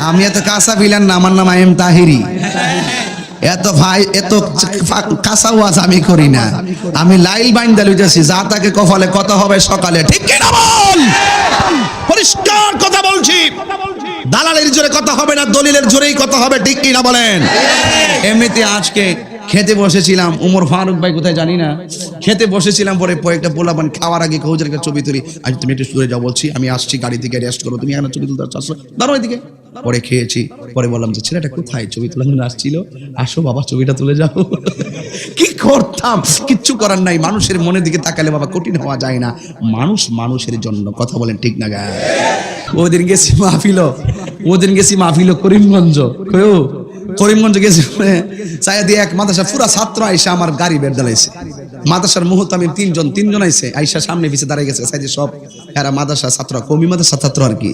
আমি এত কাঁচা ফিলার না, আমার নাম আইএম তাহিরি। এত ভাই এত কাঁচা ওয়াজ আমি করি না, আমি লাইল বাইন্দা লইতেছি, যা তাকে কপালে কত হবে সকালে, ঠিক কি না বল? পরিষ্কার কথা বলছি, দালালের জোরে কথা হবে না, দলিলের জোরেই কথা হবে, ঠিক কি না বলেন? এমনিতে আজকে খেতে বসেছিলাম, উমর ফারুক ভাই কোথায় জানি না, খেতে বসেছিলাম, পরে কয়েকটা পোলাপান খাওয়ার আগে কৌজের একটা ছবি তুলি, আজ তুমি একটু দূরে যাও, বলছি আমি আসছি, গাড়ি থেকে রেস্ট করো, তুমি এখানে ছবি তুলতে আসছো, দাঁড়ো এদিকে। পরে খেয়েছি, পরে বললাম যে ছেলেটা কোথায়, ছবি তোলার জন্য আসছিল, আসো বাবা ছবিটা তুলে যাও। কি করতাম, কিচ্ছু করার নাই, মানুষের মনের দিকে তাকালে বাবা কঠিন হওয়া যায় না, মানুষ মানুষের জন্য, কথা বলেন ঠিক না গা? ওদিন গেছি মাহফিল করিমগঞ্জ, করিমগঞ্জ গেছি, চাইয়া দিয়ে এক মাদ্রাসা পুরা ছাত্র আইসা আমার গাড়ি বের দাঁড়াইছে, মাদ্রাসার মুহূর্তে আমি তিনজন আইসে আইসা সামনে পিছিয়ে দাঁড়াই গেছে, সাইডে সব এরা মাদ্রাসা ছাত্র, কমি মাদ্রাসা ছাত্র আর কি।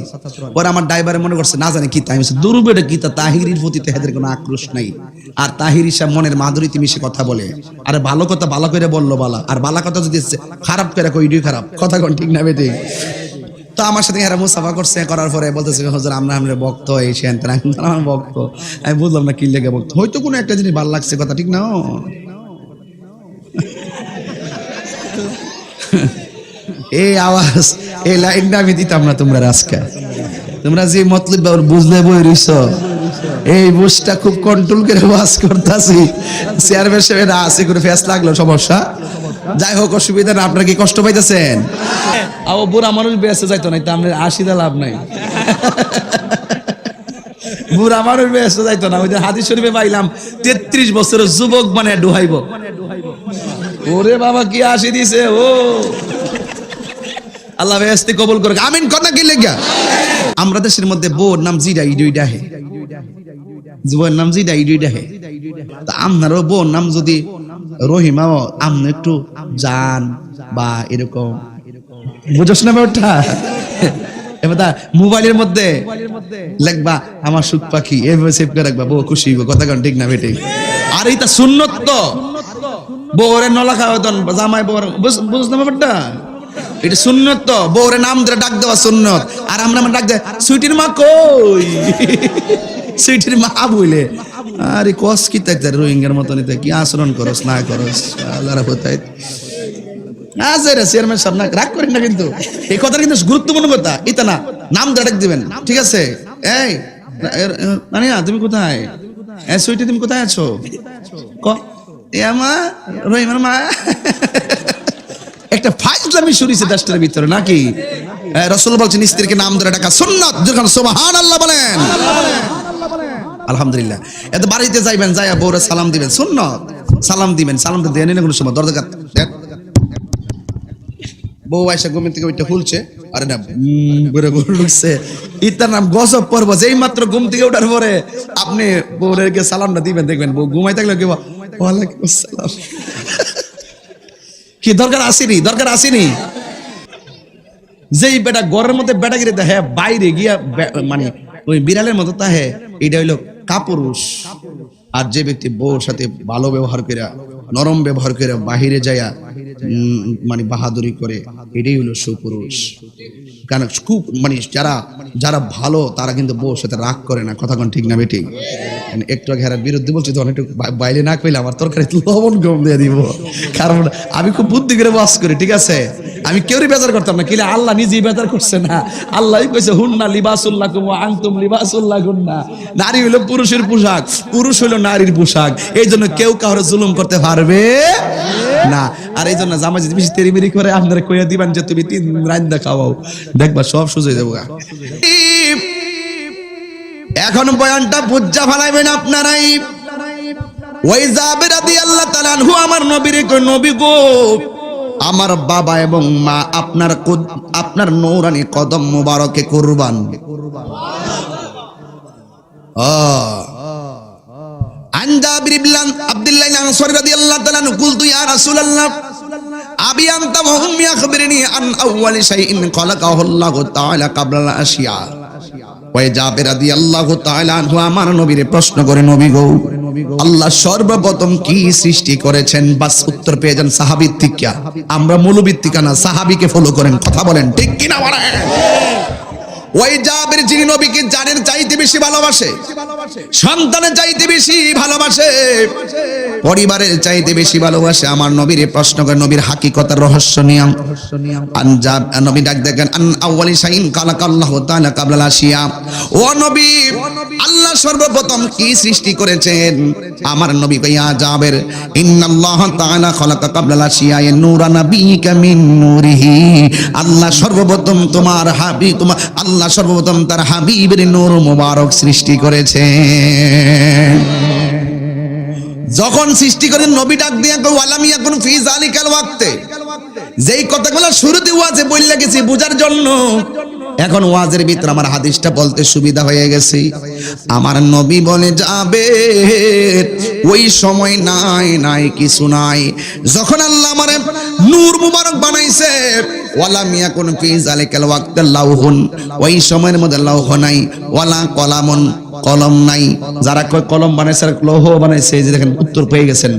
পরে আমার ড্রাইভারে মনে করছে না জানে কি, তাই দুরুবেটা কি, তা তাহিরির প্রতি তাদের কোনো আক্রোশ নাই, আর তাহির সাহেব মনের মাধুরীতে মিশে কথা বলে, আরে ভালো কথা ভালো করে বললো বালা, আর বালা কথা যদি খারাপ করে কইডি খারাপ, কথা কোন ঠিক না বেঠিক? তো আমার সাথে এরা মুসাফা করছে, করার পরে বলতেছে হুজুর আমরা ভক্ত, এই সেন্টার আমার ভক্ত। আমি বুঝলাম না কি লেগে ভক্ত, হয়তো কোনো একটা জিনিস ভালো লাগছে, কথা ঠিক না? এই আওয়াজ, এই লাইনটা আমি দিতাম না তোমরা আজকে, তোমরা যে মতলব বুঝলে বই রইছ, এই বুঝটা খুব কন্ট্রোল করে ওয়াজ করতেছি, চেয়ারম্যান সাহেব আছে করে ফেস লাগলো, সমস্যা যাই হোক, অসুবিধা না। আপনারা কি কষ্ট পাইতেছেন? আও বুড়া মানুষ বেঁচে যাইতো না, আপনার 80 দা লাভ নাই, বুড়া মানুষ বেঁচে যাইতো না। ওই যে হাদিস শরীফে পাইলাম 33 বছরের যুবক মানে ডুহাইব, ওরে বাবা কি 80 দিছে, ও আল্লাহ বেহেশতে কবুল করুক, আমিন। কথা কি লেগা আমরা দেশের মধ্যে বউর নাম জিডা ইডুইডা হে, জীবনের নাম জিডা ইডুইডা হে, তা আপনারও বউর নাম যদি রহিমা, আমনে একটু জান বা এরকম, বুঝছ না ওটা? এবার মোবাইলের মধ্যে লিখবা আমার সুখ পাখি, এভাবে সেভ করে রাখবা, বউ খুশি হইব, কথা কোন ঠিক না বেঠিক? আর এইটা সুন্নত তো, বউরে নলা খাওয়া জামাই বউর, বুঝছ না ব্যাপারটা? এটা সুন্নত তো, বউরে নাম ধরে ডাক দেওয়া সুন্নত। আর আমরা ডাক দেয় সুইটির মা, কই সুইটির মা বইলে, আরে কস কি তাই রোহিঙ্গার মতন কি আচরণ করস না করস, আল্লাহর কোথায় চেয়ারম্যান সাহেব না রাগ করেন না, কিন্তু এই কথা কিন্তু গুরুত্বপূর্ণ কথা, এটা না নাম ধরে ডাক দিবেন, ঠিক আছে? এই নানিয়া তুমি কোথায়, সুইটি তুমি কোথায় আছো, ক এ মা রহিমার মা। একটা ফাইজলামি শুরুছে দেশটার ভিতরে নাকি? রাসূল বলছেন স্ত্রীকে নাম ধরে ডাকা সুন্নাত, যখন সুবহানাল্লাহ বলেন, আলহামদুলিল্লাহ। এত বাড়িতে যাইবেন, যাইয়া বউরে সালাম দিবেন, সুন্নাত সালাম দিবেন, সালাম তো দেন না কোনো সময়, দরজা বউ আয়সা ঘুমের থেকে ওইটা খুলছে, আরে না ঘুরে ঘুরে ঢুকছে, ইতার নাম গজব পর্ব, যেই মাত্র ঘুম থেকে ওঠার পরে আপনি বউরের সালামটা দিবেন, দেখবেন বউ ঘুমাই থাকলে কি ওয়ালাইকুম আসসালাম, কি দরকার আসেনি, দরকার আসেনি। যেই বেটা ঘরের মধ্যে বেটা গিয়ে দেখে বাইরে গিয়া মানে ওই বিড়ালের মতো তাহে, এটা হইলো কাপুরুষ। আর যে ব্যক্তি বউর সাথে ভালো ব্যবহার করে, নরম ব্যবহার করে বাহিরে যায়া মানে বাহাদুরি করে, এটাই হলো সুপুরুষ। কারণ খুব মানে যারা ভালো তারা কিন্তু বউর সাথে রাগ করে না, কথা কোন ঠিক না বেঠিক? একটু ঘেরার বিরুদ্ধে বলছি তো, অনেকটু বাইরে না কইলে আমার তরকারি লবণ কম দিয়ে দিব, কারণ আমি খুব বুদ্ধি করে বাস করি, ঠিক আছে? আমি কেউই বেজার করতাম না, কিলে আল্লাহ নিজেই বেজার করছে না, আল্লাহই কইছে হুন্না লিবাসুল্লাকুম ওয়া আনতুম লিবাসুল্লাহুন্না, নারী হলো পুরুষের পোশাক, পুরুষ হলো নারীর পোশাক, এই জন্য কেউ কাউরে জুলুম করতে পারবে না। আর এই জন্য জামাই যদি বেশি তেরিমেরি করে আপনারা কইয়া দিবেন যে তুমি 3 দিন রান্না খাওয়াও, দেখবা সব সুজে যাবো। এখন বয়ানটা বুঝা ফেলাইবেন আপনারাই। ওই জাবের রাদিয়াল্লাহু তাআলা আনহু আমার নবীরে কই, নবী গো আমার বাবা এবং মা আপনার নূরানি কদম মুবারকে কুরবান। আন জাবির ইবনে আব্দুল্লাহ আনসারী রাদিয়াল্লাহু তাআলা আনহু কুলতু ইয়া রাসূলুল্লাহ আবি আনতা ওয়া উম্মি আখবিরনি আন আউওয়ালি শাইইন খালাকাহু আল্লাহু তাআলা ক্বাবলা আশিয়া। ওই জাবের রাদিয়াল্লাহু তাআলা আনহু আমার নবীরে প্রশ্ন করে, নবী গো আল্লাহ সর্বপ্রথম কি সৃষ্টি করেছেন? বাস উত্তর পেয়ে যান সাহাবীর থেকে। আমরা মৌলবীর থেকে না, সাহাবীকে ফলো করেন, কথা বলেন ঠিক কিনা বলেন? ওই জাবের যিনি নবীকে জানের চাইতে বেশি ভালোবাসে, সন্তানের চাইতে বেশি ভালোবাসে, পরিবারের চাইতে বেশি ভালোবাসে, আমার নবীর প্রশ্ন করে নবীর হাকিকতার রহস্য নিয়ম আনজাব নবী ডাক দেখেন আন আউয়ালি শাইইন খালাকাল্লাহু তাআলা কাবলাল আশিয়া। ও নবী, আল্লাহ সর্বপ্রথম কি সৃষ্টি করেছেন? আমার নবী কইয়া জাবের ইন্নাল্লাহ তাআলা খালাকা কাবলাল আশিয়া নূরা নাবিয়িকা মিন নূরিহি। আল্লাহ সর্বপ্রথম তোমার হাবিব, তোমার আল্লাহ সর্বপ্রথম তার হাবিবের নূর মুবারক সৃষ্টি করেছে। যখন সৃষ্টি করেন নবী ডাক দিয়া কই ওয়ালাম ইয়াকুন ফি যালিকাল ওয়াক্তে, যেই কথাগুলো শুরুতে ওয়াজে বললে গেছি বোঝার জন্য, এখন ওয়াজের ভিতর আমার হাদিসটা বলতে সুবিধা হয়ে গেছে। আমার নবী বলে যাবে ওই সময় নাই কিছু নাই, যখন আল্লাহ আমার নূর মুবারক বানাইছে, ওয়ালাম ইয়াকুন ফি যালিকাল ওয়াক্তে লাউহুন, ওই সময়ের মধ্যে লৌহ নাই, ওয়ালা কলামুন, কলম নাই। যারা কয় কলম বানাইছে লৌহ বানাইছে, যে দেখেন উত্তর পেয়ে গেছেন।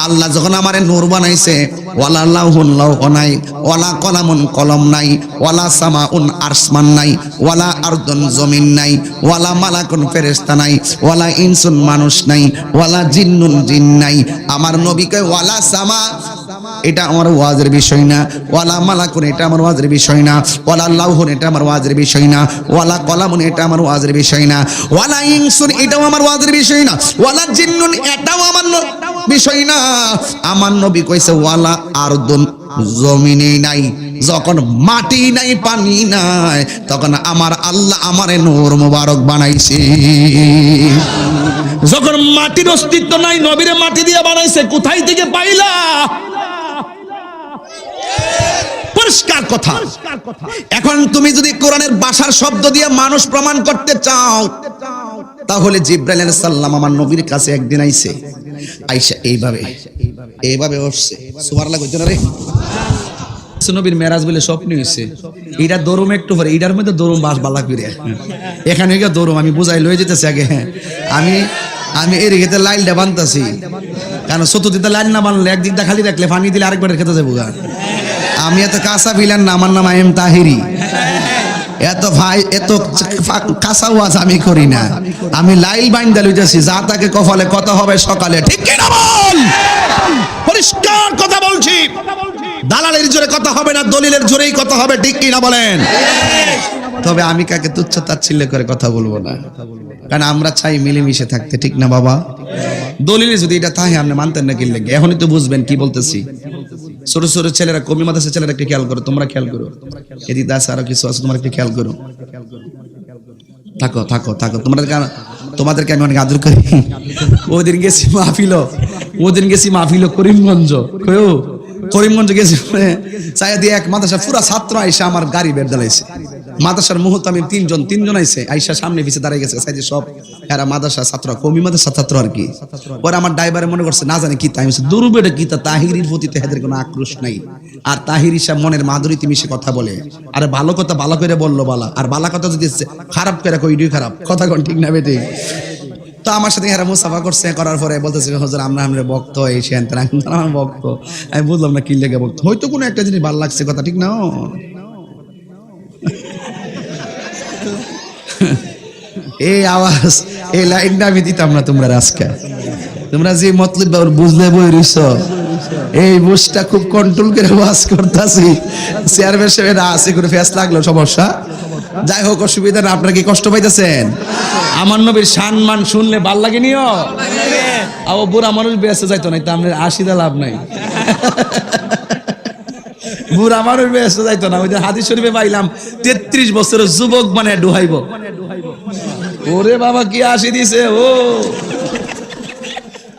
আল্লাহ যখন আমারে নূর বানাইছে, ওয়ালা লাউহুন, লৌহ নাই, ওয়ালা কলামুন, কলম নাই, ওয়ালা সামাউন, আসমান নাই, ওয়ালা আরদুন, জমিন নাই, ওয়ালা মালাকুন, ফেরেশতা নাই, ওয়ালা ইনসুন, মানুষ নাই, ওয়ালা জিন্নুন, জিন নাই। আমার নবী কয় ওয়ালা সামা, এটা আমার ওয়াজের বিষয় না, ওয়ালা মালাকুন, এটা আমার ওয়াজের বিষয় না, ওয়ালা লাউহুন, এটা আমার ওয়াজের বিষয় না, ওয়ালা কলামুন, এটা আমার ওয়াজের বিষয় না, ওয়ালা ইনসুন, এটাও আমার ওয়াজের বিষয় না, ওয়ালা জিন্নুন, এটাও আমার বিষয় না। আমার নবী কইছে ওয়ালা আরদুন, জমিনে নাই। যখন মাটি নাই, পানি নাই, তখন আমার আল্লাহ আমারে নূর মুবারক বানাইছে। যখন মাটির অস্তিত্ব নাই, নবীরে মাটি দিয়ে বানাইছে, কোথায় থেকে পাইলা? পরিষ্কার কথা। এখন তুমি যদি কোরআনের ভাষার শব্দ দিয়ে মানুষ প্রমাণ করতে চাও, তাহলে জিবরাইল আলাইহিস সালাম আমার নবীর কাছে একদিন আইছে, আয়েশা এইভাবে উঠছে, সুবহানাল্লাহ কইতো না রে। নবীর মেরাজ বলে স্বপ্ন হইছে, এইটা দরুম একটু পরে, এইটার মধ্যে দরুম বাস বালা করে, এখানে গিয়ে দরুম আমি বুঝাই লয়ে যেতেছি আগে। আমি এর খেতে লাইলটা বানতাছি, কারণ চতুর্দিকে লাইল না বানলে একদিকটা খালি রাখলে পানি দিলে আরেকবার খেতে যাবো। আমি এত কাঁচা ফিলেন না, আমার নাম আইএম তাহিরি। এত ভাই এত কাঁচা ওয়াজ আমি করি না, আমি লাইল বাইন্দা লইতেছি, যা তাকে কপালে কত হবে সকালে, ঠিক কি না বল? পরিষ্কার কথা বলছি, দালালের জোরে কথা হবে না, দলিলের জোরেই কথা হবে, ঠিক কি না বলেন? তবে আমি কাকে তুচ্ছ তাচ্ছিল্য করে কথা বলবো না, কারণ আমরা চাই মিলেমিশে থাকতে, ঠিক না বাবা? দলিলে যদি এটা থাকে আপনি মানতেন না, কি লাগে? এখনই তো বুঝবেন কি বলতেছি। ছোট ছোট ছেলেরা, কমি মাদ্রাসার ছেলেরা একটু খেয়াল করো, তোমরা খেয়াল করো, এদিকে আছে আরো কিছু আছে, তোমরা একটু খেয়াল করো, থাকো থাকো থাকো। তোমাদেরকে আমি অনেক আদর করি। ওদিন গেছি মাহফিল করিমগঞ্জ গেছি, চাই দিয়ে এক মাদ্রাসা পুরা ছাত্র আইসা আমার গাড়ি বের দাঁড়াইছে। মাদ্রাসার মুহূর্তে আমি তিনজন আইসে, আইসা সামনে পিছিয়ে দাঁড়িয়ে গেছে, সাইজে সব এরা মাদ্রাসা ছাত্র, কমি মাদ্রাসা ছাত্র আর কি। পরে আমার ড্রাইভারে মনে করছে না জানি কি তাই দুর্বেটা কি, তা তাহিরির প্রতি তাদের কোনো আক্রোশ নাই। আর তাহির সাহেব মনের মাধুরীতে মিশে কথা বলে, আরে ভালো কথা ভালো করে বললো বালা, আর বালা কথা যদি খারাপ করে কইডি খারাপ কথা, কোন ঠিক না বেটি? তো আমার সাথে এরা মুসাফা করছে, করার পরে বলতেছে হুজুর আমরা ভক্ত, এই আমার ভক্ত। আমি বুঝলাম না কি লেগে ভক্ত, হয়তো কোনো একটা জিনিস ভালো লাগছে, কথা ঠিক না? এই আওয়াজ, এই লাইনটা আমি দিতাম না তোমরা আজকে। তোমরা যে মতলব বুঝলে বই রইছ, এই বুঝটা খুব কন্ট্রোল করে ওয়াজ করতেছি। চেয়ারম্যান সাহেব আছে করে ফেস লাগলো, সমস্যা যাই হোক, অসুবিধা না। আপনারা কি কষ্ট পাইতেছেন? আমার নবীর সম্মান শুনলে ভাল লাগে নিও, আবার বুড়া মানুষ বেঁচে যাইতো না, আপনার আশিদা লাভ নাই। বুড়া মানুষ বেঁচে যাইতো না, ওই যে হাদিস শরীফে পাইলাম 33 বছরের যুবক মানে ডুহাইব। ওরে বাবা কি আসি দিছে, ও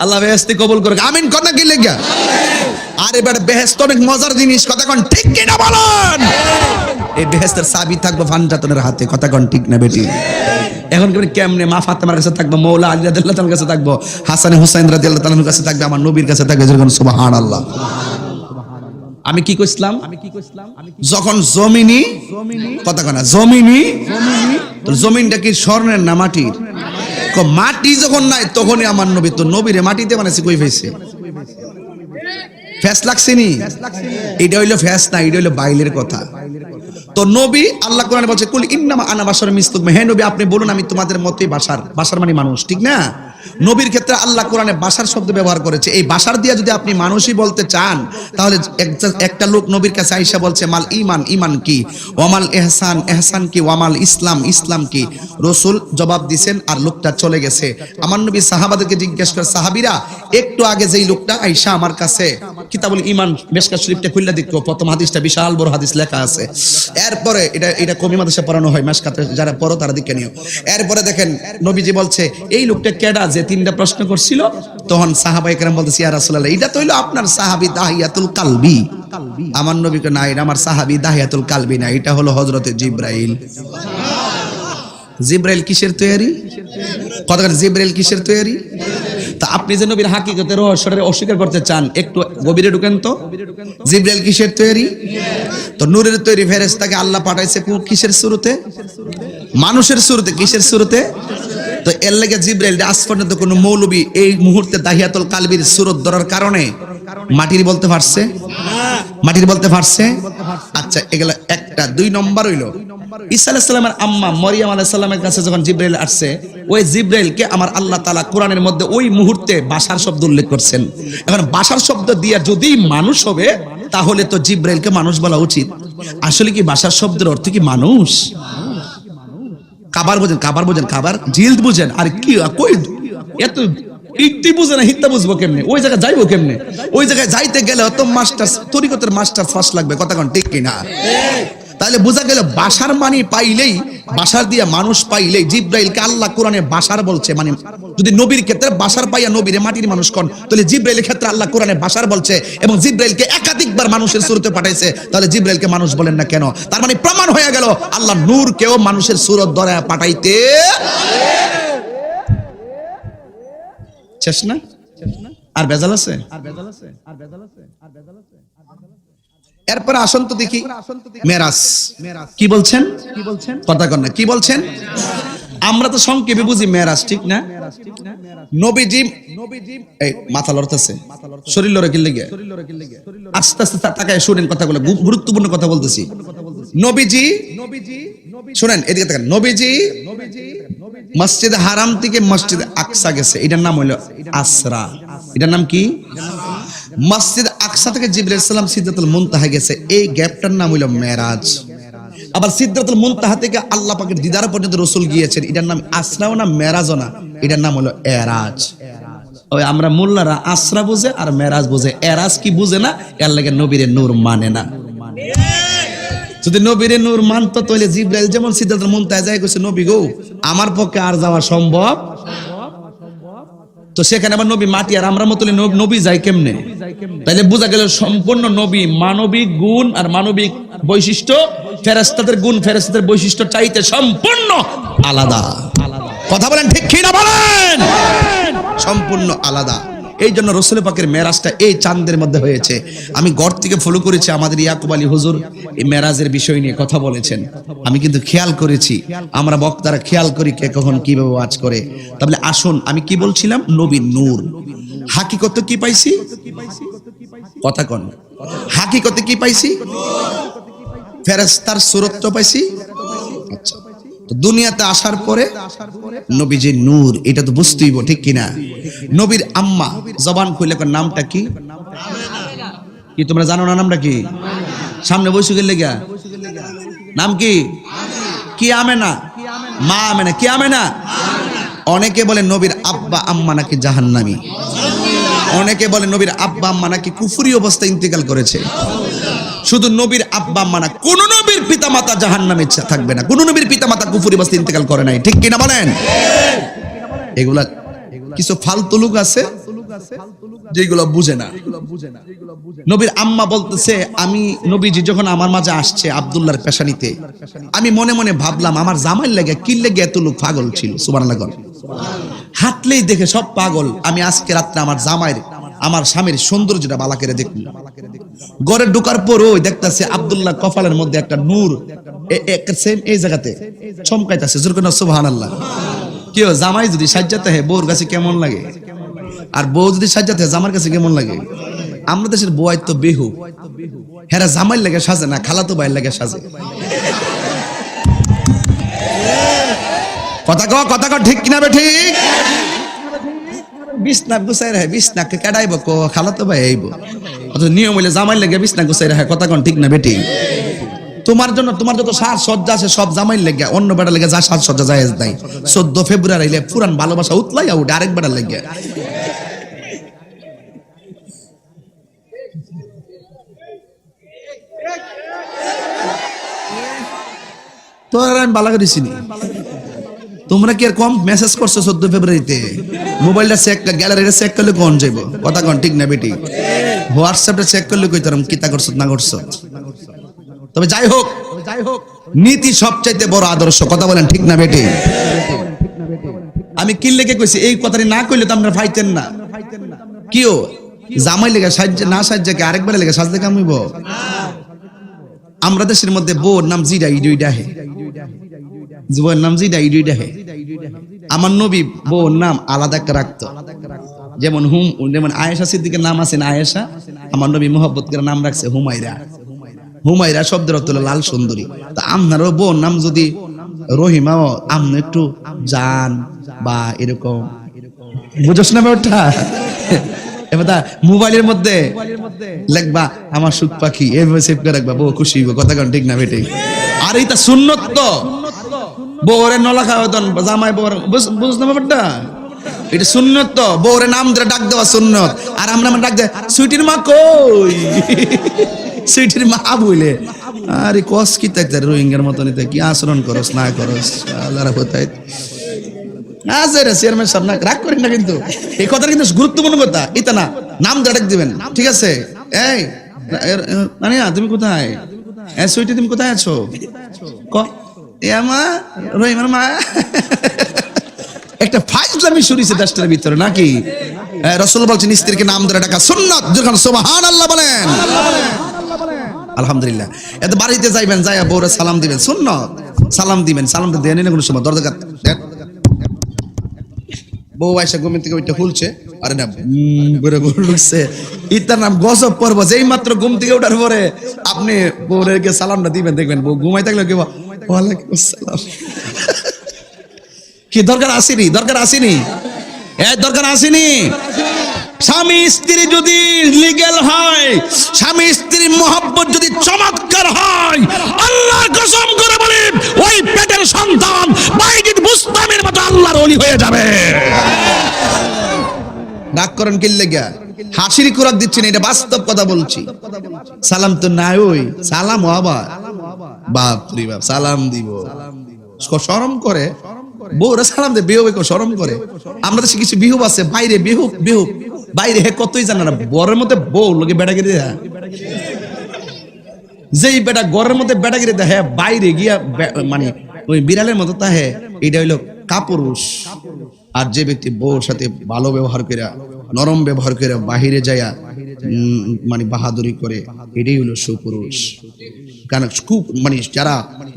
আল্লাহ বেহেশতে কবুল করুক, আমিন। কথা কি লেগা? আরে বেটা বেহেশত অনেক মজার জিনিস, কথা কোন ঠিক কি না বলেন? এই বেহেশতের চাবি থাকবে ফানজাতনের হাতে, কথা কোন ঠিক না বেটি? এখন কেমনে মা ফাতেমার কাছে থাকবো, মৌলা আলী রাদিয়াল্লাহু তাআলার কাছে থাকবো, হাসান হুসাইন রাদিয়াল্লাহু তাআলার কাছে থাকবে, আমার নবীর কাছে থাকবে, যেরকম সুবহানাল্লাহ। আমি কি কইছিলাম? যখন জমিনি, কথা কনা জমিনি, তো জমিনটা কি স্বর্ণের না মাটির? মাটি যখন নাই তখনই আমার নবী, তো নবীরে মাটিতে বানাইছে, কই পাইছে? ফ্যাস লাগছে নি? এটা হইলো ফ্যাস না, এটা হইলো বাইলের কথা। তো নবী আল্লাহ কোরআনে বলছে কুল ইন্নামা আনা বাশারুম মিসলুকুম, হে নবী আপনি বলুন আমি তোমাদের মতোই বাশার। বাশার মানে মানুষ, ঠিক না? নবীর ক্ষেত্রে আল্লাহ কোরআনে বাশার শব্দ ব্যবহার করেছে। এই বাশার দিয়ে যদি আপনি মানুষই বলতে চান, তাহলে একটা লোক নবীর কাছে আয়েশা বলছে মাল ঈমান, ঈমান কি? ওয়ামাল ইহসান, ইহসান কি? ওয়ামাল ইসলাম, ইসলাম কি? রাসূল জবাব দিবেন আর লোকটা চলে গেছে। আমার নবী সাহাবাদেরকে জিজ্ঞেস করে, সাহাবীরা একটু আগে যেই লোকটা আয়েশা আমার কাছে কিতাবুল ঈমান মিশকাত শরীফটা খুললা দেখো, প্রথম হাদিসটা বিশাল বড় হাদিস লেখা আছে। এরপরে এটা কমি মাদ্রাসায় পড়ানো হয়, মিশকাতে যারা পড়ো তারা দেখে নিও। এরপরে দেখেন নবীজি বলছে এই লোকটা কেডা যে তিনটা প্রশ্ন করছিল? তখন সাহাবায়ে কেরাম বলতেছে ইয়া রাসূলুল্লাহ এটা তো হইলো আপনার সাহাবী দাহিয়াতুল কালবি। আমার নবীকে না, এটা আমার সাহাবী দাহিয়াতুল কালবি না, এটা হলো হযরতে জিবরাইল। জিবরাইল কিসের তৈরি? কথা বলেন, জিবরাইল কিসের তৈরি? তা আপনি যে নবীর হাকিকতের রহস্যটা অস্বীকার করতে চান, একটু গভীরে ঢুকেন তো। জিবরাইল কিসের তৈরি? তো নূরের তৈরি ফেরেশতাকে আল্লাহ পাঠাইছে কিসের শুরুতে? মানুষের শুরুতে। কিসের শুরুতে? তো এর লাগে জিবরাইল আজ পর্যন্ত কোন মৌলবী এই মুহূর্তে দাহিয়াতুল কালবির সূরত ধরার কারণে মাটির বলতে পারছে? মাটির বলতে পারছে? আচ্ছা, এগুলা একটা। দুই নম্বর হইলো ঈসা আলাইহিস সালামের আম্মা মরিয়ম আলাইহিস সালামের কাছে যখন জিবরাইল আসছে, ওই জিবরাইলকে আমার আল্লাহ তাআলা কোরআনের মধ্যে ওই মুহূর্তে বাশার শব্দ উল্লেখ করছেন। এখন বাশার শব্দ দিয়ে যদি মানুষ হবে, তাহলে তো জিবরাইলকে মানুষ বলা উচিত। আসলে কি বাশার শব্দের অর্থ কি মানুষ? কাবার বোঝেন, কাবার বোঝেন, কাবার জিলদ বুঝেন। আর কি কই এত ইতি বুঝে না, হিত্তা বুঝবো কেমনে? ওই জায়গায় যাইবো কেমনে? ওই জায়গায় যাইতে গেলে অত মাস্টার তরিকতের মাস্টার ফার্স্ট লাগবে। কথা কোন ঠিক কিনা? তাহলে বোঝা গেল বাশার মানি পাইলেই, বাশার দিয়া মানুষ পাইলেই জিবরাইলকে আল্লাহ কোরআনে বাশার বলছে। মানে যদি নবীর ক্ষেত্রে বাশার পাইয়া নবীরে মাটির মানুষ কোন, তাহলে জিবরাইলের ক্ষেত্রে আল্লাহ কোরআনে বাশার বলছে এবং জিবরাইলকে একাধিকবার মানুষের সুরতে পাঠাইছে, তাহলে জিবরাইলকে মানুষ বলেন না কেন? তার মানে প্রমাণ হয়ে গেল আল্লাহ নূরকেও মানুষের সুরত ধরে পাঠাইতে শেষ না? আর বেজাল আছে? এরপর আসুন তো দেখি মেরাজ কি বলছেন? কথা কন না, কি বলছেন? আমরা তো সংক্ষেপে বুঝি মেরাজ, ঠিক না? নবীজি এই মাথা লড়তেছে, শরীর লড়ে কি লাগে? আস্তে আস্তে তাকায় শুনেন কথাগুলো, গুরুত্বপূর্ণ কথা বলতেছি। নবীজি শুনেন, এদিকে তাকান। নবীজি মসজিদ হারাম থেকে মসজিদ আকসা গেছে, এটার নাম হলো আসরা। এটার নাম কি? মসজিদ আকসা থেকে জিবরাইল সালাম সিদরাতুল মুনতাহা গেছে, এই গ্যাপটার নাম হলো মেরাজ। আবার সিদরাতুল মুনতাহা থেকে আল্লাহ পাকের দিদার পর্যন্ত রাসূল গিয়েছেন, এটার নাম আসরাও না মেরাজও না, এটার নাম হলো এরাজ। ওই আমরা মোল্লারা আসরা বুঝে আর মেরাজ বুঝে, এরাজ কি বুঝে না। এর লাগে নবীরে নূর মানে না। যদি নবীরে নূর মানতো তাহলে জিবরাইল যেমন সিদরাতুল মুনতাহা যায় কইছে নবী গো আমার পক্ষে আর যাওয়া সম্ভব, তো সেখানে আবার নবী মাটি আর আমরা মতলে নবী যায় কেমনে? তাইলে বোঝা গেল সম্পূর্ণ নবী মানবিক গুণ আর মানবিক বৈশিষ্ট্য ফেরেশতাদের গুণ ফেরেশতাদের বৈশিষ্ট্য চাইতে সম্পূর্ণ আলাদা। কথা বলেন ঠিক কি না বলেন? সম্পূর্ণ আলাদা। এই জন্য রাসূল পাকের মেরাজটা এই চাঁদের মধ্যে হয়েছে। আমি ঘর থেকে ফলো করেছি, আমাদের ইয়াকুব আলী হুজুর এই মেরাজের বিষয় নিয়ে কথা বলেছেন। আমি কিন্তু খেয়াল করেছি, আমরা বক্তারা খেয়াল করি কে কখন কিভাবে ওয়াজ করে। তাহলে আসুন, আমি কি বলছিলাম? নবীর নূর হাকিকতে কি পাইছি? কথা কোন হাকিকতে কি পাইছি? ফেরেশতার সূরত পাইছি। আচ্ছা, তো দুনিয়াতে আসার পরে নবীজি নূর, এটা তো বুঝতেইব, ঠিক কিনা? নবীর আম্মা জবান খুলে নামটা কি? কি তোমরা জানো না নামটা কি? সামনে বসে গেলে গা নাম কি? কি আমেনা? মা আমেনা। কি আমেনা? অনেকে বলে নবীর আব্বা আম্মা নাকি জাহান্নামী, অনেকে বলে নবীর আব্বা আম্মা নাকি কুফরি অবস্থায় ইন্তেকাল করেছে। শুধু নবীর আব্বা আম্মা না, কোন নবীর পিতামাতা জাহান্নামে থাকবে না, কোন নবীর পিতামাতা কুফরি অবস্থায় ইন্তেকাল করে নাই, ঠিক কিনা বলেন? এগুলা কিছু ফালতু লোক আছে যেগুলো বুঝে না। নবীর আম্মা বলতেছে, আমি নবীজি যখন আমার মাঝে আসছে আব্দুল্লাহর পেশানিতে, আমি মনে মনে ভাবলাম আমার জামাইর লাগে কি লাগে এত লোক পাগল ছিল। সুবহানাল্লাহ। হাঁটলেই দেখে সব পাগল। আমি আজকে রাত্রে আমার জামাইর, আমার স্বামীর সৌন্দর্যটা বালা করে দেখলাম। ঘরে ঢোকার পর ওই দেখতেছে আব্দুল্লাহ কপালের মধ্যে একটা নূর সেম এই জায়গাতে চমকাইতেছে। জোর করে সুবহানাল্লাহ। কেউ জামাই যদি সাজ্জাতে হয় বউর কাছে কেমন লাগে, আর বউ যদি সাজ্জাতে হয় জামার কাছে কেমন লাগে? আমরা দেশের বউয়াই তো বেহু, হেরা জামাই লাগে সাজে না, খালাতো ভাই লাগে সাজে। কথা কও ঠিক কিনা বে ঠিক? বিছনা গুছাই রাখে, বিছনাকে কেডাইব কো খালাতো ভাই আইব, অত নিয়ম হইলে জামাই লাগে বিছনা গুছাই রাখে। কথা কন ঠিক না বেটি? তোমার জন্য তোমার যত সাজ সজ্জা আছে সব জামাই লাগে, অন্য বেটার লাগে যা সাজ সজ্জা জায়েজ নাই। 14 ফেব্রুয়ারি আইলে পুরান ভালোবাসা উতলাইয়া উঠে আরেক বেটার লাগে। তোর আমি বালা করেছি নি, তোমরা কি আর কম মেসেজ করছো 14 ফেব্রুয়ারিতে? মোবাইলটা চেক গ্যালারিটা চেক করলে কোন যাইব? কথা কোন ঠিক না বেটি? হোয়াটসঅ্যাপটা চেক করলে কইতাম কিতা করছো না করছো। তবে যাই হোক, নীতি সবচাইতে বড় আদর্শ। কথা বলেন ঠিক না বেটি? আমি কি লেগে কইছি এই কথাটি না কইলে তো আপনারা ফাইতেন না। কিও জামাই লেগে সাহায্য না সাহায্য কি আরেকবার লেগে সাজতে কামিব? আমরা দেশের মধ্যে বউর নাম জিডা ইডুইডা হে, জীবনের নাম জিডা ইডুইডা হে। আমার নবী বউর নাম আলাদা একটা রাখতো, যেমন যেমন আয়েশা সিদ্দিকের নাম আছে না আয়েশা, আমার নবী মোহাব্বত করে নাম রাখছে হুমায়রা। হুমায়রা শব্দের অর্থ হলো লাল সুন্দরী। তা আপনারও বউর নাম যদি রহিমাও, আপনি একটু জান বা এরকম বুঝছ না ব্যাপারটা? এবার মোবাইলের মধ্যে লিখবা আমার সুখ পাখি, এভাবে সেভ করে রাখবা, বউ খুশি হইব। কথা কোন ঠিক না বেটি? আর এইটা সুন্নত তো, বউরে নলা খাওয়া জামাই বউর, বুঝছ না ব্যাপারটা? এটা সুন্নত তো, বউরে নাম ধরে ডাক দেওয়া সুন্নত। আর আমরা ডাক দেয় সুইটির মা কই, সুইটির মা বইলে। আরে কস কি তাই রোহিঙ্গার মতন কি আচরণ করস না করস আল্লাহর কোথায় চেয়ারম্যান সাহেব, না রাগ করেন না, কিন্তু এই কথাটা কিন্তু গুরুত্বপূর্ণ কথা। এটা না নাম ডাক দিবেন, ঠিক আছে? এই নানিয়া তুমি কোথায়? সুইটি তুমি কোথায় আছো? মা রহিমার মা। একটা ফাইজলামি শুরুছে দেশটার ভিতরে নাকি? রাসূল বলছেন স্ত্রীকে নাম ধরে ডাকা সুন্নাত। যখন সুবহানাল্লাহ বলেন, আলহামদুলিল্লাহ। এত বাড়িতে যাইবেন, যাইয়া বউরে সালাম দিবেন, সুন্নাত। সালাম দিবেন, সালামটা দেন না কোনো সময় দরজা দেন। বউ আয়সা ঘুমের থেকে ওইটা খুলছে, আরে না ঘুরে ঘুরে ঢুকছে, ইতার নাম গজব পর্ব। যেই মাত্র ঘুম থেকে ওঠার পরে আপনি বউরের সালামটা দিবেন, দেখবেন বউ ঘুমাই থাকলে কি ওয়ালাইকুম আসসালাম। কি দরকার আসেনি? দরকার আসেনি? দরকার আসেনি? স্বামী স্ত্রী যদি লিগ্যাল হয়, স্বামী স্ত্রীর মহব্বত যদি চমৎকার হয়, আল্লাহর কসম করে বলেন ওই পেটের সন্তান বাইজিদ বুস্তামের মতো আল্লাহর ওলি হয়ে যাবে। রাগ করেন কি লাগা? হাসির খোরাক দিচ্ছেন, এটা বাস্তব কথা বলছি। সালাম তো নাই, ওই সালাম আবার বাপ রে বাপ সালাম দিব, শরম করে বউরা সালাম দে, বিহু শরম করে। আমরা দেশে কিছু বিহু আছে বাইরে, বিহু বিহু বাইরে হে কতই জানে না, বরের মধ্যে বউ লোকে বেটাগিরি দেয়। যেই বেটা ঘরের মধ্যে বেটাগিরি দেয়, হ্যাঁ বাইরে গিয়া মানে ওই বিড়ালের মতো তা হ্যাঁ, এটা হইলো কাপুরুষ। আর যে ব্যক্তি বউর সাথে ভালো ব্যবহার করে, নরম ব্যবহার করে বাহিরে যায়া মানে বাহাদুরি করে, এটাই হলো সুপুরুষ। কারণ খুব মানে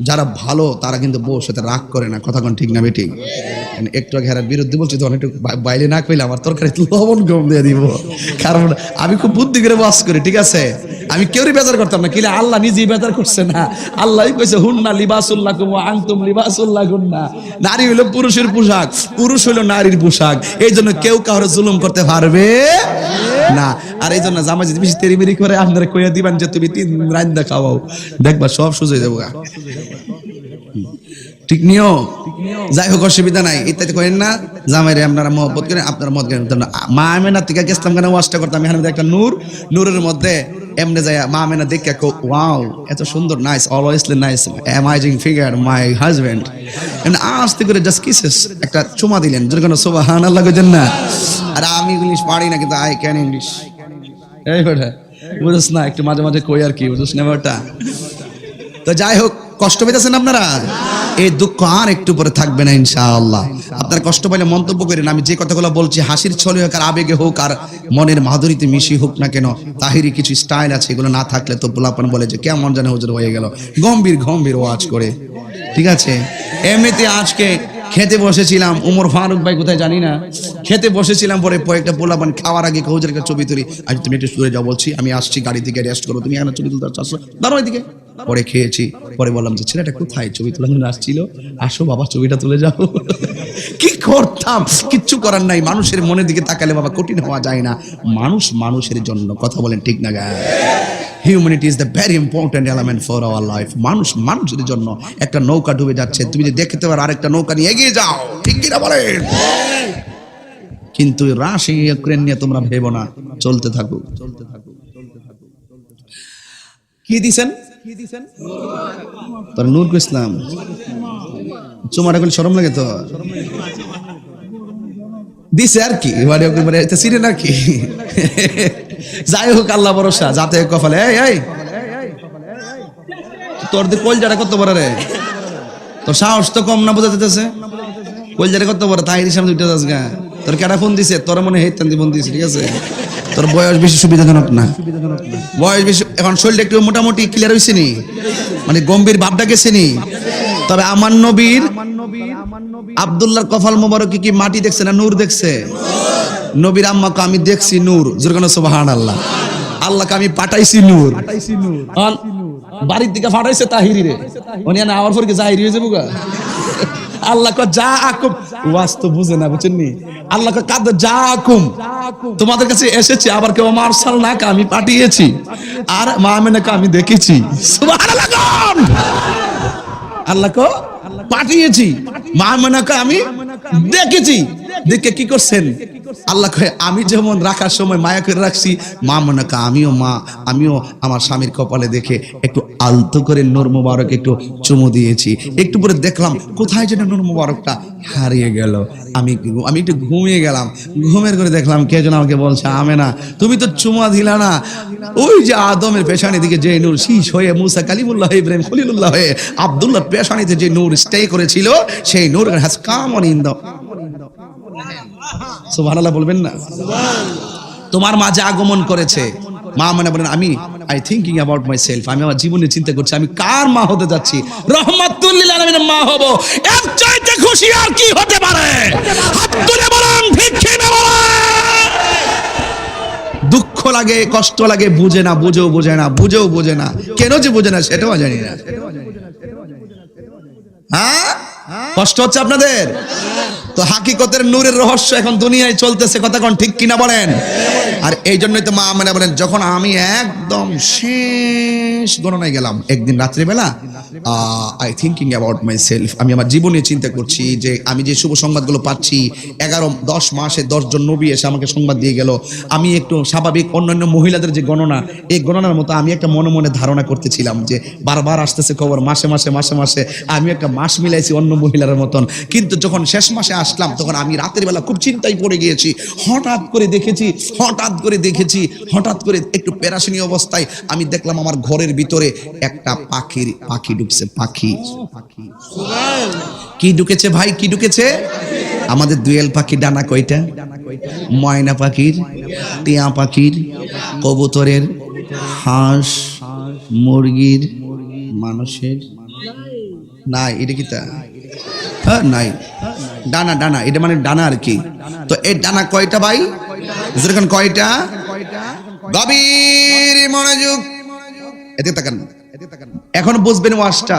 যারা ভালো তারা কিন্তু বউর সাথে রাগ করে না। কথা কোন ঠিক না বেটি? একটু ঘেরার বিরুদ্ধে বলছি তো, অনেকটু বাইরে না কইলে আমার তরকারি লবণ কম দিয়ে দিব, কারণ আমি খুব বুদ্ধি করে বাস করি, ঠিক আছে? আমি কেউই বেজার করতাম না, কিলে আল্লাহ নিজেই বেজার করছে না। আল্লাহই কইছে হুন্না লিবাসুল্লাকুম ওয়া আনতুম লিবাসুল্লাহুন্না। নারী হলো পুরুষের পোশাক, পুরুষ হলো নারীর পোশাক। এই জন্য কেউ কাউরে জুলুম করতে পারবে না। আর এই জন্য জামাই যদি বেশি তেরিমেরি করে আপনারা কইয়া দিবেন যে তুমি 3 দিন রান্দা খাওয়াও, দেখবা সব সুজে যাবো। ঠিক নিও, যাই হোক অসুবিধা নাই, ইত্যাদি করেন না। জামাইরে আপনারা মহব্বত করেন, আপনারা মত করেন। মা আমেনা থেকে গেছিলাম কেন ওয়াজটা করতাম, এখানে একটা নূরের মধ্যে এমনি যায় মা আমেনা দেখে ওয়াও এত সুন্দর, nice, always nice, amazing figure my husband. এমনি আস্তে করে জাস্ট কিসেস একটা চুমা দিলেন, যেন সুবহানাল্লাহ কইতেন না। আর আমি ইংলিশ পারি না, কিন্তু আই ক্যান ইংলিশ। এই বেটা বুঝছ না, একটু মাঝে মাঝে কই আর কি, বুঝছ না বেটা? তো যাই হোক, কষ্ট পেতেছেন আপনারা, এই দুঃখ আর একটু পরে থাকবে না ইনশাআল্লাহ। আপনারা কষ্ট পাইলে মন্তব্য করেন। আমি যে কথাগুলো বলছি হাসির ছলে হোক আর আবেগে হোক আর মনের মাধুরীতে মিশি হোক না কেন, তাহিরি কিছু স্টাইল আছে, এগুলো না থাকলে তো পোলাপন বলে যে কেমন জানে হুজুর হয়ে গেল, গম্ভীর গম্ভীর ওয়াজ করে, ঠিক আছে? এমনিতে আজকে খেতে বসেছিলাম, উমর ফারুক ভাই কোথায় জানি না, খেতে বসেছিলাম, পরে কয়েকটা পোলাপান খাওয়ার আগে কৌজের একটা ছবি তুলি, আজ তুমি একটু দূরে যাও, বলছি আমি আসছি, গাড়ি থেকে রেস্ট করো, তুমি এখানে ছবি তুলতে আসছো, দাঁড়াও এদিকে। পরে খেয়েছি, পরে বললাম যে ছেলেটা কোথায়, ছবি তোলার জন্য আসছিল, আসো বাবা ছবিটা তুলে যাও। কি করতাম, কিচ্ছু করার নাই। মানুষের মনের দিকে তাকালে বাবা কঠিন হওয়া যায় না। মানুষ মানুষের জন্য, কথা বলেন ঠিক না গায়ে? Humanity is the very important element for our life. মানুষ মানুষের জন্য। একটা নৌকা ডুবে যাচ্ছে, তুমি যদি দেখতে পারো আরেকটা নৌকা নিয়ে এগিয়ে যাও, ঠিক কিনা বলেন? কিন্তু রাশিয়া ইউক্রেন নিয়ে তোমরা ভেবো না, চলতে থাকো। কি দিছেন তোর নূর ইসলাম? চুমাটা করলে শরম লাগে তো দিছে আর কি, সিরেন আর কি। যাই হোক, আল্লাহ ভরসা, যাতে কপালে। এই তোর কলজাটা কত বড় রে, তোর সাহস তো কম না, বোঝা যেতেছে। কলজাটা কত বড়, তাহির সামনে উঠে যাস গা। তোর কেডা ফোন দিছে? তোর মনে হেতান্তি ফোন দিছে, ঠিক আছে? তোর বয়স বেশি সুবিধাজনক না, বয়স বেশি। এখন শরীরটা একটু মোটামুটি ক্লিয়ার হয়েছে নি, মানে গম্ভীর ভাবটা গেছে নি। তবে আমার নবীর আব্দুল্লাহর কপাল মোবারকে কি মাটি দেখছে না নূর দেখছে? নবীর আম্মাকে আমি দেখছি নূর, জোরগান সুবহানাল্লাহ। আল্লাহকে আমি পাঠাইছি নূর। বাড়ির দিকে পাঠাইছে তাহিরি রে, উনি না আওয়ার পর কি জাহিরি হয়ে যাবো গা। আল্লাহ কা যা আকুম, ওয়াজ তো বুঝে না, বুঝছেন নি? আল্লাহ কা কাদ যা আকুম, তোমাদের কাছে এসেছি, আবার কেউ মারসাল না কা আমি পাঠিয়েছি, আর মা আমেনাকে আমি দেখেছি। সুবহানাল্লাহ। আল্লাহ কো পাঠিয়েছি, মা আমেনাকে আমি দেখেছি। দেখে কি করছেন? আল্লাহ কয় আমি যেমন রাখার সময় মায়া করে রাখছি, মা আমেনাকে আমিও আমার স্বামীর কপালে দেখে একটু আলতো করে নূর মুবারক একটু চুমু দিয়েছি। একটু পরে দেখলাম কোথায় যেন নূর মুবারকটা হারিয়ে গেল। আমি একটু ঘুমিয়ে গেলাম, ঘুমের করে দেখলাম কে যেন আমাকে বলছে, আমেনা তুমি তো চুমা দিলা না। ওই যে আদমের পেশানি দিকে যে নূর শীষ হয়ে, মুসা কালিমুল্লাহ হয়ে, ইব্রাহিম খলিলুল্লাহ হয়ে, আব্দুল্লাহ পেশানিতে যে নূর স্টে করেছিল, সেই Noor has come on in the. সুবহানাল্লাহ বলবেন না? তোমার মাঝে আগমন করেছে। মা মানে বলেন I thinking about my self, আমি আমার জীবনে চিন্তা করছি আমি কার মা হতে যাচ্ছি। রহমাতুল লিল আলামিনের মা হব, এর চাইতে খুশি আর কি হতে পারে? হাত তুলে বলেন ঠিক কিনা বলেন। দুঃখ লাগে, কষ্ট লাগে, বুঝে না, বুঝেও বোঝে না, কেন যে বুঝে না সেটাও জানি না। হ্যাঁ, কষ্ট হচ্ছে আপনাদের তো। হাকিকতের নূরের রহস্য এখন দুনিয়ায় চলতেছে, কথা কোন ঠিক কিনা বলেন? আর এই জন্যই তো মা আমেনা বলেন, যখন আমি একদম শেষ গণনায় গেলাম একদিন রাত্রিবেলা, I thinking about my self, আমি আমার জীবনে চিন্তা করছি যে আমি যে শুভ সংবাদগুলো পাচ্ছি, 10 মাসে 10 জন নবী এসে আমাকে সংবাদ দিয়ে গেল, আমি একটু স্বাভাবিক অন্যান্য মহিলাদের যে গণনা, এই গণনার মতো আমি একটা মনে মনে ধারণা করতেছিলাম যে বারবার আসতেছে খবর, মাসে মাসে আমি একটা মাস মিলাইছি অন্য মহিলার মতন। কিন্তু যখন শেষ মাসে আসলাম, তখন আমি রাতের বেলা খুব চিন্তায় পড়ে গিয়েছি। হঠাৎ করে একটু পেরাশানি অবস্থায় আমি দেখলাম আমার ঘরের ভিতরে একটা পাখি ঢুকছে। পাখি কি ঢুকেছে ভাই, কি ঢুকেছে? আমাদের দুয়েল পাখি ডানা কয়টা? ময়না পাখির, টিয়া পাখির, কবুতরের, হাঁস, মুরগির, মানুষের নাই। এটা কি তা? হ্যাঁ নাই, ডানা, এটা মানে ডানা আর কি। তো এই ডানা কয়টা ভাই? যেরকম কয়টা? গভীর মনোযোগ, এতে তাকান, এখন বুঝবেন ওয়াজটা।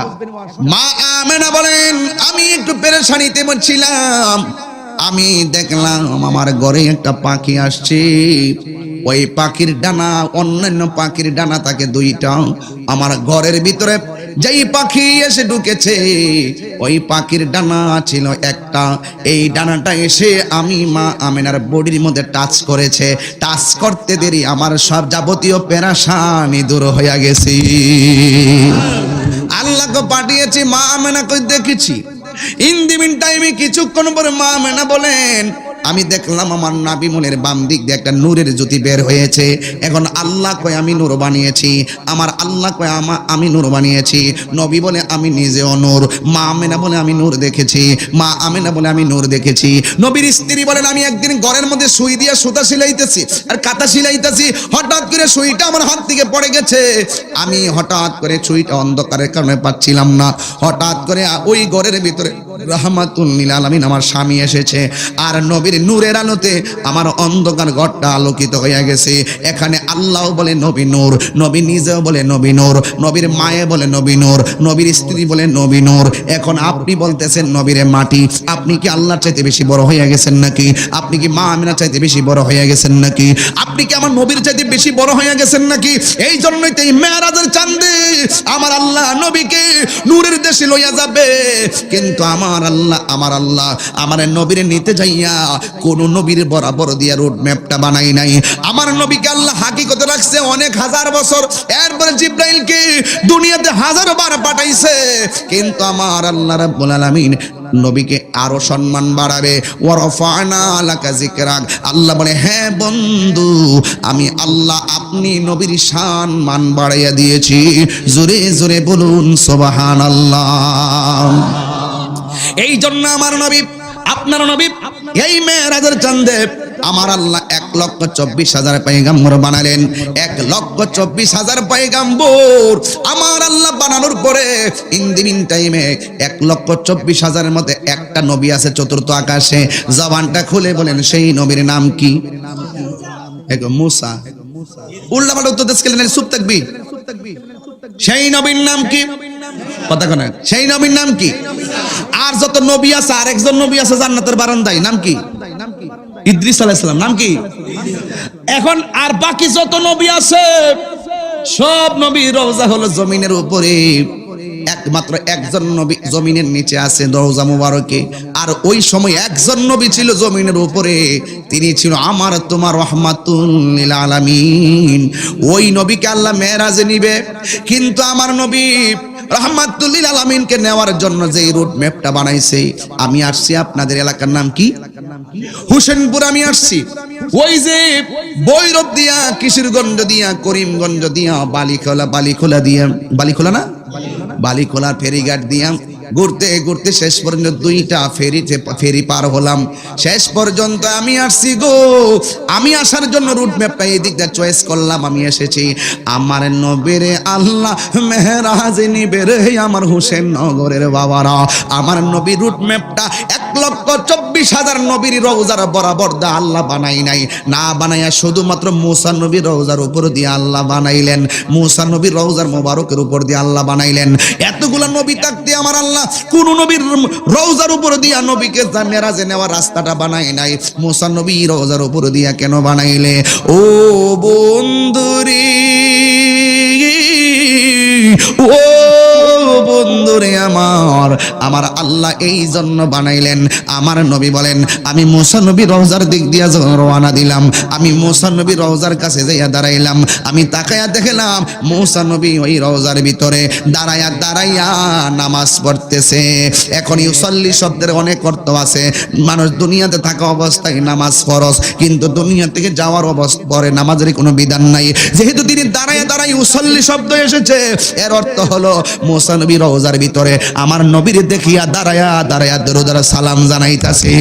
মা আমেনা বলেন, আমি একটু পেরেশানিতে ছিলাম, আমি দেখলাম আমার ঘরে একটা পাখি আসছে। ওই পাখির ডানা, অন্যান্য পাখির ডানা থাকে 2টা, আমার ঘরের ভিতরে যেই পাখি এসে ঢুকেছে ওই পাখির ডানা ছিল একটা। এই ডানাটা এসে আমি মা আমেনার বডির মধ্যে টাচ করেছে। টাচ করতে দেরি আমার সব যাবতীয় পেরেশানি দূর হয়ে গেছে। আল্লাহকে পাঠিয়েছি, মা আমেনাকে দেখেছি। ইন দি মিন টাইমে কিছুক্ষণ পরে মা আমেনা বলেন, আমি দেখলাম আমার নাভি মনের বাম দিক দিয়ে একটা নূরের জ্যোতি বের হয়েছে। এখন আল্লাহ কয় আমি নূর বানিয়েছি, আমার আল্লাহ কয় আমি নূর বানিয়েছি। নবী বলে আমি নিজেও নূর, মা আমেনা বলে আমি নূর দেখেছি, মা আমেনা বলে আমি নূর দেখেছি। নবীর স্ত্রী বলেন, আমি একদিন ঘরের মধ্যে সুই দিয়ে সুতা সিলাইতেছি আর কাঁথা সিলাইতেছি, হঠাৎ করে সুইটা আমার হাত থেকে পড়ে গেছে। আমি হঠাৎ করে সুইটা অন্ধকারের কারণে পাচ্ছিলাম না, হঠাৎ করে ওই ঘরের ভিতরে রাহমাতুল লিল আলামিন আমার স্বামী এসেছে, আর নবীর নূরের আলোতে আমার অন্ধকার ঘরটা আলোকিত হয়ে গেছে। এখানে আল্লাহ বলে নবী নূর, নবী নিজেও বলে নবী নূর, নবীর মায়ে বলে নবী নূর, নবীর স্ত্রী বলে নবী নূর। এখন আপনি বলতেছেন নবীরে মাটি। আপনি কি আল্লাহর চাইতে বেশি বড় হয়ে গেছেন নাকি? আপনি কি মা আমিনার চাইতে বেশি বড় হয়ে গেছেন নাকি? আপনি কি আমার নবীর চাইতে বেশি বড় হয়ে গেছেন নাকি? এই জন্যই তো এই মেরাজের চাঁদে আমার আল্লাহ নবীকে নূরের দেশে লইয়া যাবে, কিন্তু আমার আল্লাহ আমার নবীরে নিতে যাইয়া কোন নবীর বরাবর দিয়া রোড ম্যাপটা বানাই নাই। আমার নবীকে আল্লাহ হাকিকতে রাখছে অনেক হাজার বছর, এরপরে জিবরাইলকে দুনিয়াতে হাজারবার পাঠাইছে, কিন্তু আমার আল্লাহ রাব্বুল আলামিন নবীকে আরো সম্মান বাড়াবে। ওয়ারফানা লাকা যিকরাক, আল্লাহ বলে হ্যাঁ বন্ধু, আমি আল্লাহ আপনি নবীর সম্মান বাড়াইয়া দিয়েছি। জোরে জোরে বলুন সুবহানাল্লাহ। এই জন্য আমার নবী, আপনার নবী এই মেরাজের চাঁদে আমার আল্লাহ 1,24,000 পয়গম্বর বানালেন। 1,24,000 পয়গম্বর আমার আল্লাহ বানানোর পরে ইন দি মিন টাইমে 1,24,000 এর মধ্যে একটা নবী আছে চতুর্থ আকাশে। জবানটা খুলে বলেন সেই নবীর নাম কি? মুসা। উল্লাপাল্টা উত্তর দেশ গেলেন, চুপ থাকবি। সেই নবীর নাম কি? কথা কোন? সেই নবীর নাম কি? আর যত নবী আছে, আর একজন নবী আছে জান্নাতের বারান্দায়, নাম কি? ইদ্রিস আলাইহিস সালাম। নাম কি? এখন আর বাকি যত নবী আছে সব নবী রওজা হলো জমিনের উপরে, একমাত্র একজন নবী জমিনের নিচে আছে রওজা মুবারকে। আর ওই সময় একজন নবী ছিল জমিনের উপরে, তিনি ছিল আমার তোমার রাহমাতুল লিল আলামিন। ওই নবীকে আল্লাহ মেরাজে নিবে, কিন্তু আমার নবী রাহমাতুল লিল আলামিনকে নেওয়ার জন্য যে রুট ম্যাপটা বানাইছে, আমি আসছি আপনাদের এলাকার নাম কি? হোসেনপুর। আমি আসছি ওই যে বৈরব দিয়া, কিশোরগঞ্জ দিয়া, করিমগঞ্জ দিয়া, বালিখোলা দিয়া, বালিখোলা না, বালিখোলার ফেরিঘাট দিয়া ঘুরতে ঘুরতে শেষ পর্যন্ত 2টা ফেরি পার হলাম। শেষ পর্যন্ত আমি আসছি গো। আমি আসার জন্য রুট ম্যাপটা এই দিকটা চয়েস করলাম, আমি এসেছি। আমার নবীর আল্লাহ মেহরাজে নিবে রে আমার হোসেন নগরের বাবারা। আমার নবী রুট ম্যাপটা 1,24,000 নবীর রওজার বরাবর দা আল্লাহ বানাই নাই, না বানাইয়া শুধুমাত্র মুসা নবীর রওজার উপর দিয়ে আল্লাহ বানাইলেন। মুসা নবীর রওজার মোবারকের উপর দিয়ে আল্লাহ বানাইলেন। এতগুলা নবী থাকতে আমার আল্লাহ কোন নবীর রওজার উপর দিয়া নবীকে মেরাজে নেওয়ার রাস্তাটা বানাই নাই। মুসা নবীর রওজার উপর দিয়া কেন বানাইলে? ও বন্ধুরে, ও বন্ধুরে আমার আল্লাহ এই জন্য বানাইলেন। আমার নবী বলেন, আমি মুসা নবী রওজার দিক দিয়া যখন রওনা দিলাম, আমি মুসা নবী রওজার কাছে যাইয়া দাঁড়াইলাম, আমি তাকায়া দেখলাম মুসা নবী ওই রওজার ভিতরে দাঁড়াইয়া নামাজ পড়তেছে। এখন ইউসাল্লি শব্দের অনেক অর্থ আছে। মানুষ দুনিয়াতে থাকা অবস্থায় নামাজ ফরজ, কিন্তু দুনিয়া থেকে যাওয়ার অবস্থা পরে নামাজের কোনো বিধান নাই। যেহেতু তিনি দাঁড়াইয়া ইউসাল্লি শব্দ এসেছে, এর অর্থ হলো মুসা নবী রওজার ভিতরে আমার নবীর দেখিয়া দাঁড়ায়া দরুদ আর সালাম জানাইতাছে।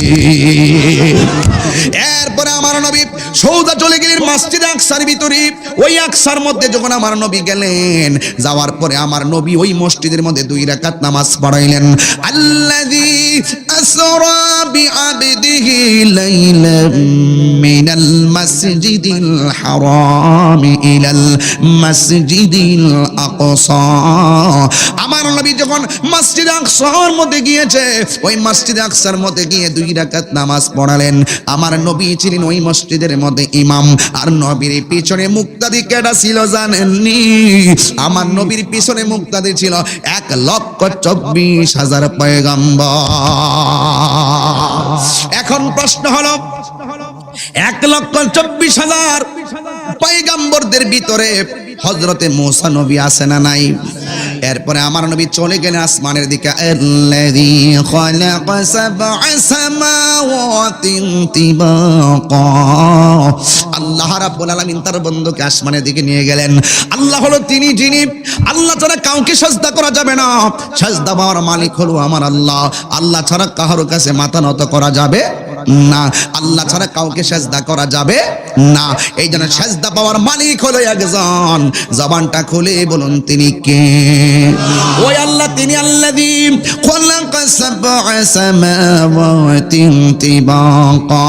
এরপরে আমার নবী সৌদা চলে গেলেন মসজিদে আকসার ভিতরে। ওই আকসার মধ্যে যখন আমার নবী গেলেন, যাওয়ার পরে আমার নবী ওই মসজিদের মধ্যে 2 রাকাত নামাজ পড়াইলেন। আল্লাযী আসরা বিআবদিহি লাইলাম মিনাল মাসজিদিল হারাম ইলাল মাসজিদিল আকসা। আমার নবী যখন মসজিদ আকসার মধ্যে গিয়েছে, ওই মসজিদ আকসার মধ্যে গিয়ে 2 রাকাত নামাজ পড়ালেন। আমার নবী ছিলেন ওই মসজিদের মধ্যে ইমাম, আর নবীর পিছনে মুক্তাদি কেডা ছিল জানেননি? আমার নবীর পিছনে মুক্তাদি ছিল 1,24,000 পয়গম্বর। এখন প্রশ্ন হলো, 1,24,000 পয়গম্বরদের ভিতরে হযরতে মুসা নবী আছে না নাই? এরপরে আমার নবী চলে গেলেন আসমানের দিকে। আল্লাযী খালাকা সাবআ সামাওয়াতিন তিবাকা। আল্লাহ রাব্বুল আলামিন তার বন্ধুকে আসমানের দিকে নিয়ে গেলেন। আল্লাহ হলো তিনি যিনি আল্লাহ ছাড়া কাউকে সাজদা করা যাবে না। সাজদা পাওয়ার মালিক হলো আমার আল্লাহ। আল্লাহ ছাড়া কারোর কাছে মাথা নত করা যাবে না, আল্লাহ ছাড়া কাউকে সেজদা করা যাবে না। এই জন্য সেজদা পাওয়ার মালিক হলো একজন, জবানটা খুলে বলুন তিনি কে? ওই আল্লাহ, তিনি আল্লাযী খালাকা সাবআ সামাওয়াতিন তিবাকা।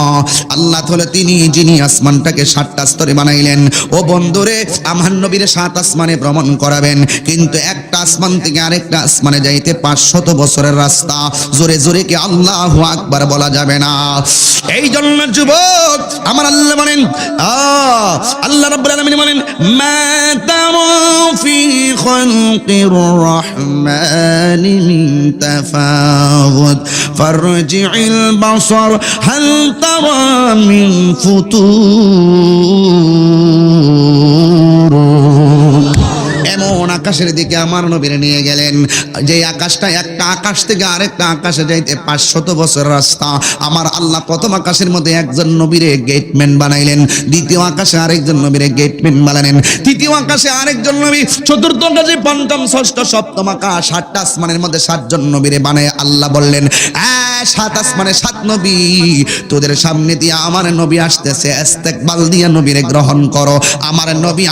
আল্লাহ হলো তিনি যিনি আসমানটাকে 7টা স্তরে বানাইলেন। ও বন্ধুরে, আমার নবীর 7 আসমানে ভ্রমণ করাবেন, কিন্তু একটা আসমান থেকে আরেকটা আসমানে যাইতে 500 বছরের রাস্তা। জোরে জোরে কি আল্লাহু আকবার বলা যাবে না? এই জন্য যুবক আমার আল্লাহ বলেন, আল্লাহ রাব্বুল আলামিন বলেন, মা তারা ফি খালকির রহমানি মিন তাফাউত ফারজি'ল বাসার হাল তারা মিন ফুতুর। এমন আকাশের দিকে আমার নবীরে নিয়ে গেলেন, যে আকাশটা একটা আকাশ থেকে আরেকটা আকাশে যাইতে 500 বছর রাস্তা। আমার আল্লাহ প্রথম আকাশের মধ্যে একজন নবীরে গেটম্যান বানাইলেন, দ্বিতীয় আকাশে আরেকজন নবীরে গেটম্যান বানালেন, তৃতীয় আকাশে আরেকজন নবী, চতুর্থ আকাশে পঞ্চম, ষষ্ঠ, সপ্তম আকাশ, 7টা আসমানের মধ্যে 7 জন নবীরে বানায় আল্লাহ বললেন, 7 আসমানে 7 নবী, তোদের সামনে দিয়ে আমার নবী আসতেছে, ইস্তেকবাল দিয়া নবীরে গ্রহণ করো। আমার নবী